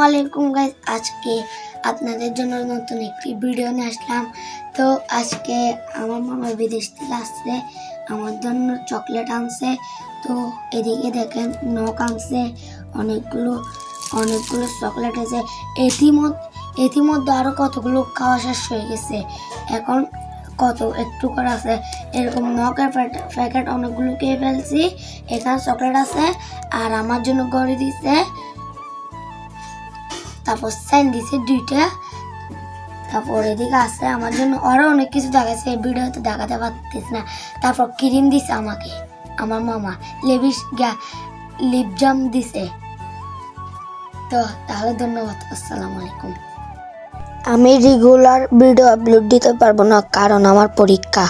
আলাইকুম গাইস, আজকে আপনাদের জন্য নতুন একটি ভিডিও নিয়ে আসলাম। তো আজকে আমার মামা বিদেশ থেকে আসছে, আমার জন্য চকলেট আনছে। তো এদিকে দেখেন নখ আনছে, অনেকগুলো চকলেট আছে। ইতিমধ্যে আরো কতগুলো খাওয়া শেষ হয়ে গেছে, এখন কত একটু করে আছে। এরকম নখের প্যাকেট অনেকগুলো খেয়ে ফেলছি। এখানে চকলেট আছে আর আমার জন্য গড়ে দিছে, তারপর সাইন দিছে দুইটা। তারপর এদিকে আছে আমার জন্য আরো অনেক কিছু দেখাচ্ছে, ভিডিওতে দেখাতে পারতেছি না। তারপর ক্রিম দিছে আমাকে আমার মামা, লিপ জাম দিছে। তো তাহলে ধন্যবাদ, আসসালামু আলাইকুম। আমি রেগুলার ভিডিও আপলোড দিতে পারবো না কারণ আমার পরীক্ষা।